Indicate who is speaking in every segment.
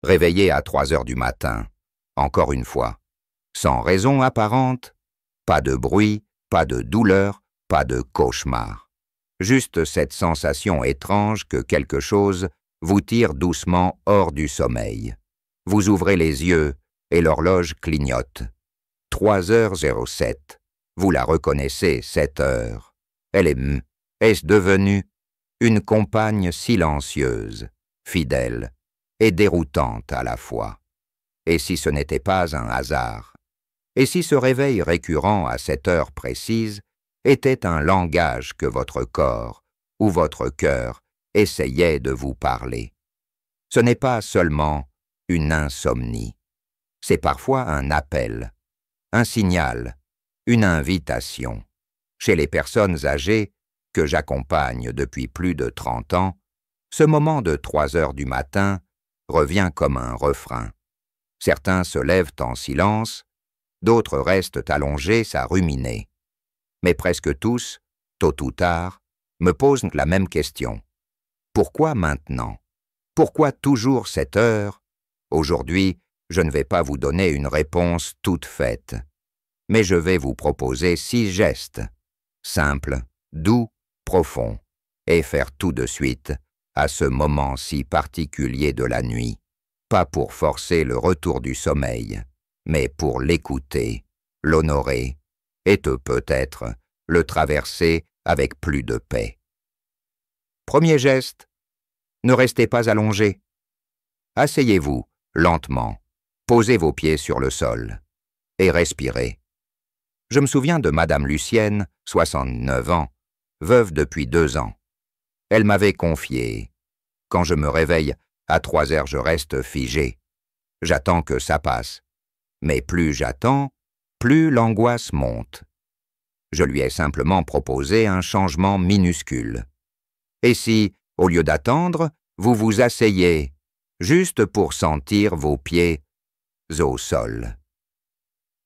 Speaker 1: Réveillé à 3 heures du matin, encore une fois, sans raison apparente, pas de bruit, pas de douleur, pas de cauchemar. Juste cette sensation étrange que quelque chose vous tire doucement hors du sommeil. Vous ouvrez les yeux et l'horloge clignote. 3h07. Vous la reconnaissez, cette heure. Elle est devenue une compagne silencieuse, fidèle et déroutante à la fois. Et si ce n'était pas un hasard? Et si ce réveil récurrent à cette heure précise était un langage que votre corps ou votre cœur essayait de vous parler? Ce n'est pas seulement une insomnie. C'est parfois un appel, un signal, une invitation. Chez les personnes âgées que j'accompagne depuis plus de 30 ans, ce moment de 3 heures du matin revient comme un refrain. Certains se lèvent en silence, d'autres restent allongés à ruminer. Mais presque tous, tôt ou tard, me posent la même question. Pourquoi maintenant? Pourquoi toujours cette heure? Aujourd'hui, je ne vais pas vous donner une réponse toute faite, mais je vais vous proposer 6 gestes, simples, doux, profonds, et faire tout de suite à ce moment si particulier de la nuit, pas pour forcer le retour du sommeil, mais pour l'écouter, l'honorer, et peut-être le traverser avec plus de paix. Premier geste, ne restez pas allongé. Asseyez-vous lentement, posez vos pieds sur le sol et respirez. Je me souviens de Madame Lucienne, 69 ans, veuve depuis 2 ans. Elle m'avait confié « Quand je me réveille, à 3 heures je reste figé. J'attends que ça passe. Mais plus j'attends, plus l'angoisse monte. » Je lui ai simplement proposé un changement minuscule. Et si, au lieu d'attendre, vous vous asseyez, juste pour sentir vos pieds au sol?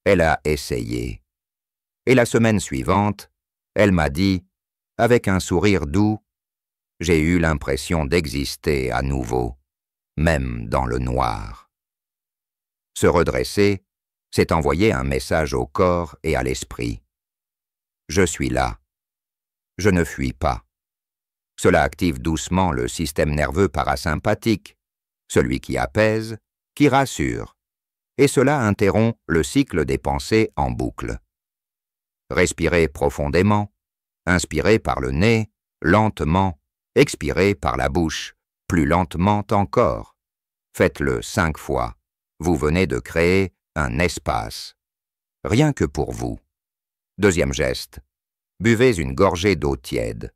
Speaker 1: Elle a essayé. Et la semaine suivante, elle m'a dit, avec un sourire doux, « J'ai eu l'impression d'exister à nouveau, même dans le noir. » Se redresser, c'est envoyer un message au corps et à l'esprit. Je suis là. Je ne fuis pas. Cela active doucement le système nerveux parasympathique, celui qui apaise, qui rassure, et cela interrompt le cycle des pensées en boucle. Respirez profondément, inspirez par le nez, lentement, expirez par la bouche, plus lentement encore. Faites-le 5 fois. Vous venez de créer un espace. Rien que pour vous. Deuxième geste. Buvez une gorgée d'eau tiède.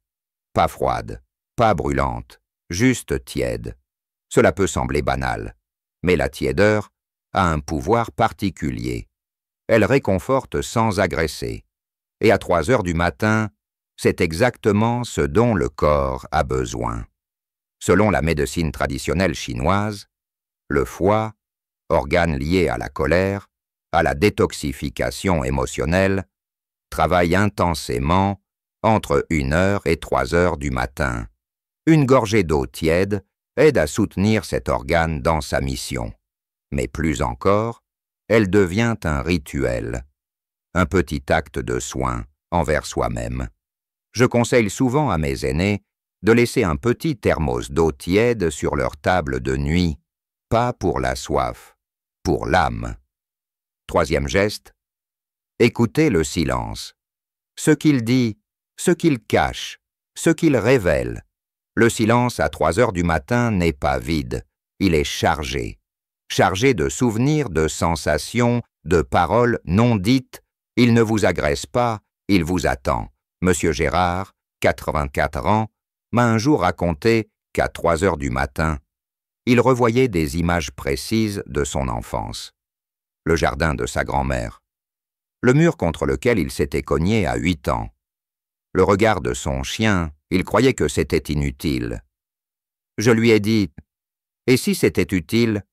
Speaker 1: Pas froide, pas brûlante, juste tiède. Cela peut sembler banal, mais la tiédeur a un pouvoir particulier. Elle réconforte sans agresser. Et à 3 heures du matin, c'est exactement ce dont le corps a besoin. Selon la médecine traditionnelle chinoise, le foie, organe lié à la colère, à la détoxification émotionnelle, travaille intensément entre 1 heure et 3 heures du matin. Une gorgée d'eau tiède aide à soutenir cet organe dans sa mission. Mais plus encore, elle devient un rituel, un petit acte de soin envers soi-même. Je conseille souvent à mes aînés de laisser un petit thermos d'eau tiède sur leur table de nuit, pas pour la soif, pour l'âme. Troisième geste, écoutez le silence. Ce qu'il dit, ce qu'il cache, ce qu'il révèle. Le silence à 3 heures du matin n'est pas vide, il est chargé. Chargé de souvenirs, de sensations, de paroles non dites. Il ne vous agresse pas, il vous attend. Monsieur Gérard, 84 ans, m'a un jour raconté qu'à 3 heures du matin, il revoyait des images précises de son enfance. Le jardin de sa grand-mère, le mur contre lequel il s'était cogné à 8 ans, le regard de son chien, il croyait que c'était inutile. Je lui ai dit, « Et si c'était utile,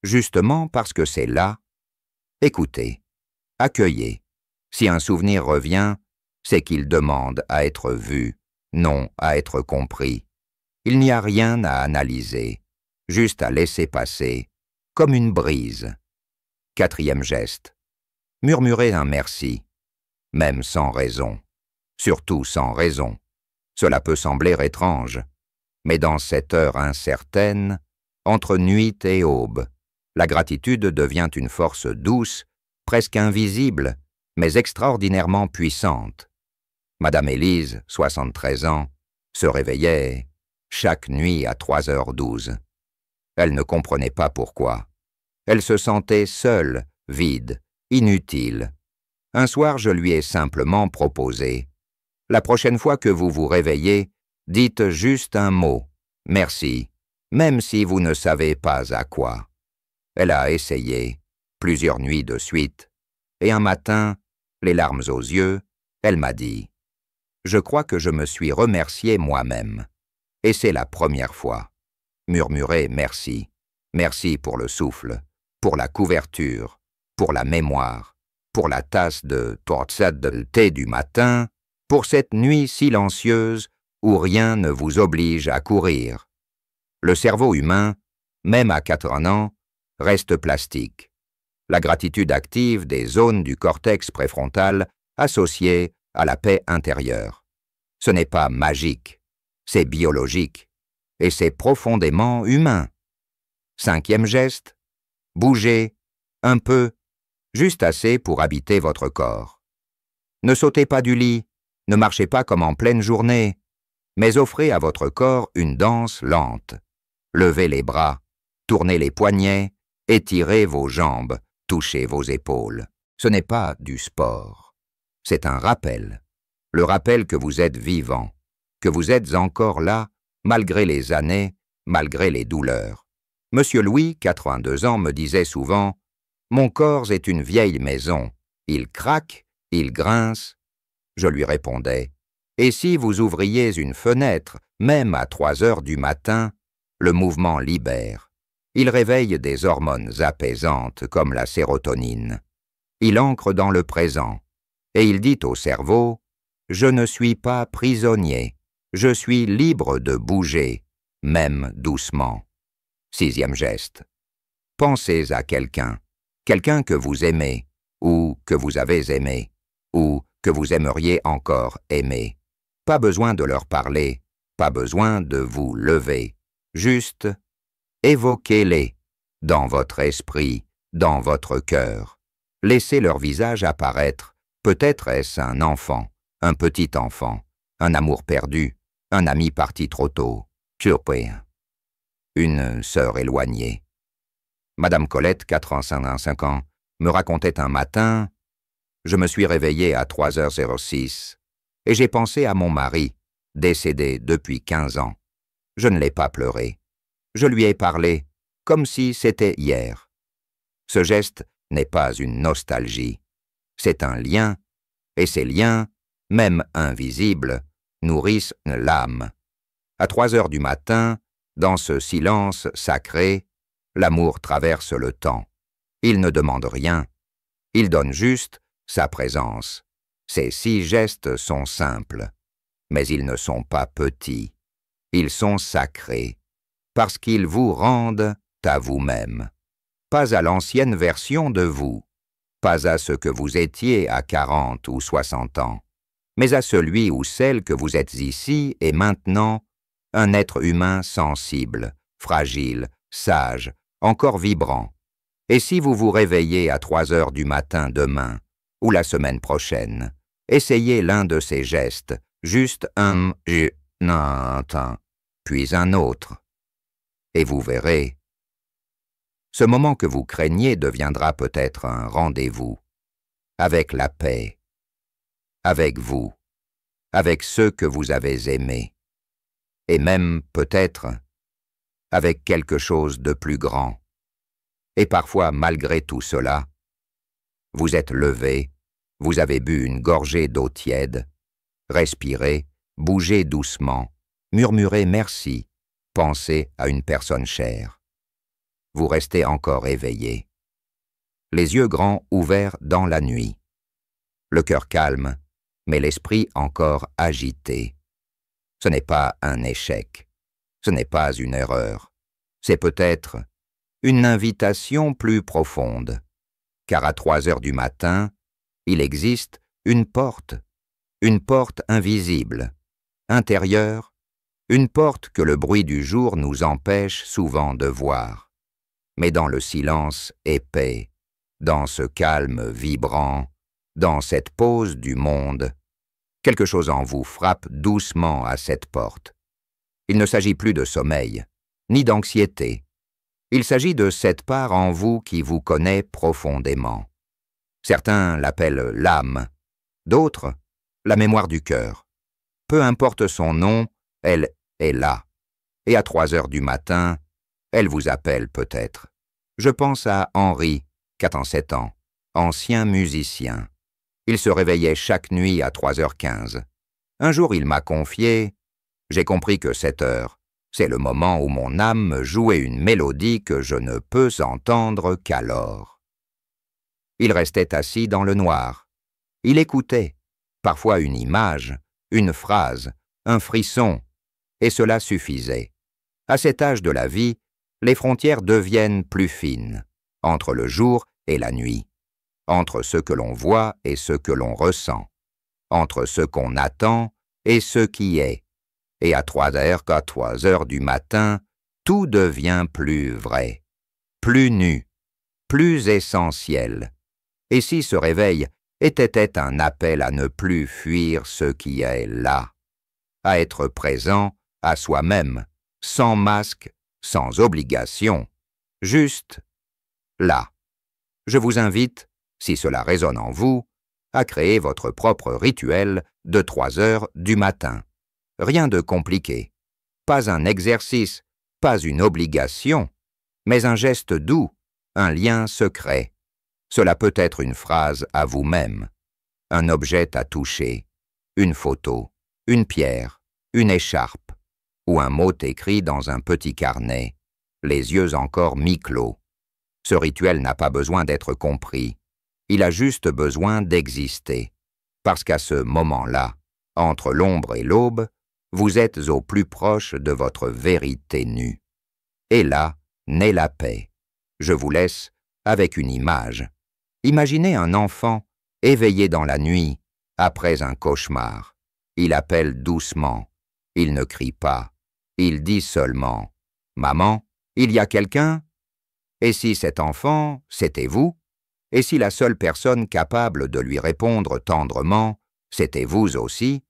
Speaker 1: justement parce que c'est là? Écoutez, accueillez. Si un souvenir revient, c'est qu'il demande à être vu, non à être compris. Il n'y a rien à analyser, juste à laisser passer comme une brise. Quatrième geste. Murmurez un merci, même sans raison, surtout sans raison. Cela peut sembler étrange, mais dans cette heure incertaine, entre nuit et aube, la gratitude devient une force douce, presque invisible, mais extraordinairement puissante. Madame Élise, 73 ans, se réveillait chaque nuit à 3h12. Elle ne comprenait pas pourquoi. Elle se sentait seule, vide, inutile. Un soir, je lui ai simplement proposé « La prochaine fois que vous vous réveillez, dites juste un mot, merci, même si vous ne savez pas à quoi. » Elle a essayé, plusieurs nuits de suite, et un matin, les larmes aux yeux, elle m'a dit « Je crois que je me suis remercié moi-même. Et c'est la première fois. Murmurer merci. Merci pour le souffle, pour la couverture, pour la mémoire, pour la tasse de taza de thé du matin, pour cette nuit silencieuse où rien ne vous oblige à courir. » Le cerveau humain, même à 80 ans, reste plastique. La gratitude active des zones du cortex préfrontal associées à la paix intérieure. Ce n'est pas magique, c'est biologique, et c'est profondément humain. Cinquième geste, bougez, un peu, juste assez pour habiter votre corps. Ne sautez pas du lit, ne marchez pas comme en pleine journée, mais offrez à votre corps une danse lente. Levez les bras, tournez les poignets, étirez vos jambes, touchez vos épaules. Ce n'est pas du sport, c'est un rappel. Le rappel que vous êtes vivant, que vous êtes encore là, malgré les années, malgré les douleurs. Monsieur Louis, 82 ans, me disait souvent « Mon corps est une vieille maison, il craque, il grince. » Je lui répondais « Et si vous ouvriez une fenêtre, même à 3h du matin, le mouvement libère. Il réveille des hormones apaisantes comme la sérotonine. Il ancre dans le présent, et il dit au cerveau « Je ne suis pas prisonnier, je suis libre de bouger, même doucement. » Sixième geste. Pensez à quelqu'un, quelqu'un que vous aimez, ou que vous avez aimé, ou que vous aimeriez encore aimer. Pas besoin de leur parler, pas besoin de vous lever, juste évoquez-les dans votre esprit, dans votre cœur. Laissez leur visage apparaître, peut-être est-ce un enfant, un petit enfant, un amour perdu, un ami parti trop tôt, une sœur éloignée. Madame Colette, 85 ans, me racontait un matin « Je me suis réveillée à 3h06 et j'ai pensé à mon mari, décédé depuis 15 ans. Je ne l'ai pas pleuré. Je lui ai parlé comme si c'était hier. » Ce geste n'est pas une nostalgie, c'est un lien, et ces liens, même invisibles, nourrissent l'âme. À 3h du matin, dans ce silence sacré, l'amour traverse le temps. Il ne demande rien, il donne juste sa présence. Ces 6 gestes sont simples, mais ils ne sont pas petits. Ils sont sacrés, parce qu'ils vous rendent à vous-même. Pas à l'ancienne version de vous, pas à ce que vous étiez à 40 ou 60 ans, mais à celui ou celle que vous êtes ici et maintenant, un être humain sensible, fragile, sage, encore vibrant. Et si vous vous réveillez à 3h du matin demain, ou la semaine prochaine, essayez l'un de ces gestes, juste un puis un autre. Et vous verrez, ce moment que vous craignez deviendra peut-être un rendez-vous, avec la paix, avec vous, avec ceux que vous avez aimés, et même peut-être avec quelque chose de plus grand. Et parfois, malgré tout cela, vous êtes levé, vous avez bu une gorgée d'eau tiède, respirez, bougez doucement, murmurez merci, pensez à une personne chère. Vous restez encore éveillé, les yeux grands ouverts dans la nuit, le cœur calme, mais l'esprit encore agité. Ce n'est pas un échec, ce n'est pas une erreur, c'est peut-être une invitation plus profonde, car à 3 heures du matin, il existe une porte invisible, intérieure, une porte que le bruit du jour nous empêche souvent de voir. Mais dans le silence épais, dans ce calme vibrant, dans cette pause du monde, quelque chose en vous frappe doucement à cette porte. Il ne s'agit plus de sommeil, ni d'anxiété. Il s'agit de cette part en vous qui vous connaît profondément. Certains l'appellent l'âme, d'autres la mémoire du cœur. Peu importe son nom, elle est là. Et à 3 heures du matin, elle vous appelle peut-être. Je pense à Henri, 47 ans, ancien musicien. Il se réveillait chaque nuit à 3h15. Un jour, il m'a confié « J'ai compris que 7 heures, c'est le moment où mon âme jouait une mélodie que je ne peux entendre qu'alors. » Il restait assis dans le noir. Il écoutait, parfois une image, une phrase, un frisson, et cela suffisait. À cet âge de la vie, les frontières deviennent plus fines, entre le jour et la nuit, entre ce que l'on voit et ce que l'on ressent, entre ce qu'on attend et ce qui est. Et à 3 heures du matin, tout devient plus vrai, plus nu, plus essentiel. Et si ce réveil était un appel à ne plus fuir ce qui est là, à être présent à soi-même, sans masque, sans obligation, juste là. Je vous invite, si cela résonne en vous, à créer votre propre rituel de 3 heures du matin. Rien de compliqué, pas un exercice, pas une obligation, mais un geste doux, un lien secret. Cela peut être une phrase à vous-même, un objet à toucher, une photo, une pierre, une écharpe, ou un mot écrit dans un petit carnet, les yeux encore mi-clos. Ce rituel n'a pas besoin d'être compris, il a juste besoin d'exister, parce qu'à ce moment-là, entre l'ombre et l'aube, vous êtes au plus proche de votre vérité nue. Et là naît la paix. Je vous laisse avec une image. Imaginez un enfant éveillé dans la nuit, après un cauchemar. Il appelle doucement, il ne crie pas, il dit seulement « Maman, il y a quelqu'un ?» Et si cet enfant, c'était vous? Et si la seule personne capable de lui répondre tendrement, c'était vous aussi?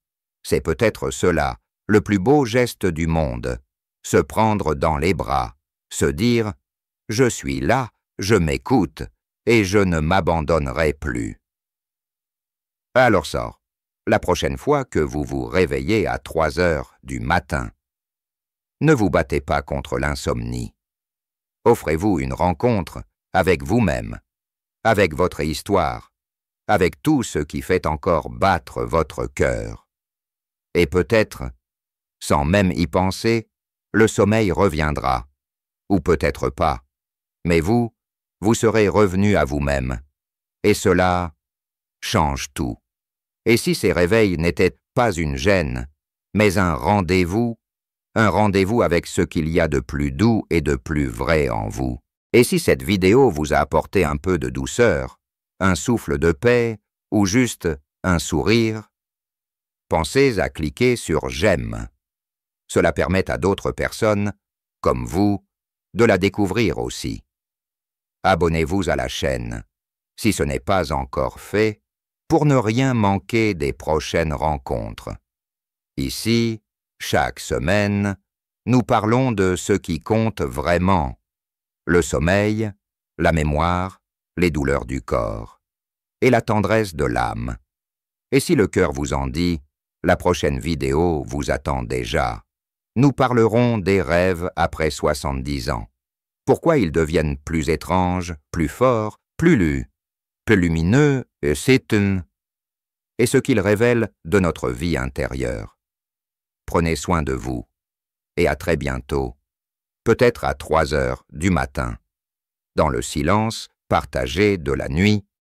Speaker 1: C'est peut-être cela, le plus beau geste du monde, se prendre dans les bras, se dire « Je suis là, je m'écoute, et je ne m'abandonnerai plus. » Alors sort, la prochaine fois que vous vous réveillez à 3 heures du matin, ne vous battez pas contre l'insomnie. Offrez-vous une rencontre avec vous-même, avec votre histoire, avec tout ce qui fait encore battre votre cœur. Et peut-être, sans même y penser, le sommeil reviendra, ou peut-être pas, mais vous serez revenu à vous-même, et cela change tout. Et si ces réveils n'étaient pas une gêne, mais un rendez-vous avec ce qu'il y a de plus doux et de plus vrai en vous. Et si cette vidéo vous a apporté un peu de douceur, un souffle de paix, ou juste un sourire, pensez à cliquer sur « J'aime ». Cela permet à d'autres personnes, comme vous, de la découvrir aussi. Abonnez-vous à la chaîne, si ce n'est pas encore fait, pour ne rien manquer des prochaines rencontres. Ici, chaque semaine, nous parlons de ce qui compte vraiment, le sommeil, la mémoire, les douleurs du corps, et la tendresse de l'âme. Et si le cœur vous en dit, la prochaine vidéo vous attend déjà. Nous parlerons des rêves après 70 ans. Pourquoi ils deviennent plus étranges, plus forts, plus lus, plus lumineux, et ce qu'ils révèlent de notre vie intérieure. Prenez soin de vous, et à très bientôt, peut-être à 3 heures du matin, dans le silence partagé de la nuit,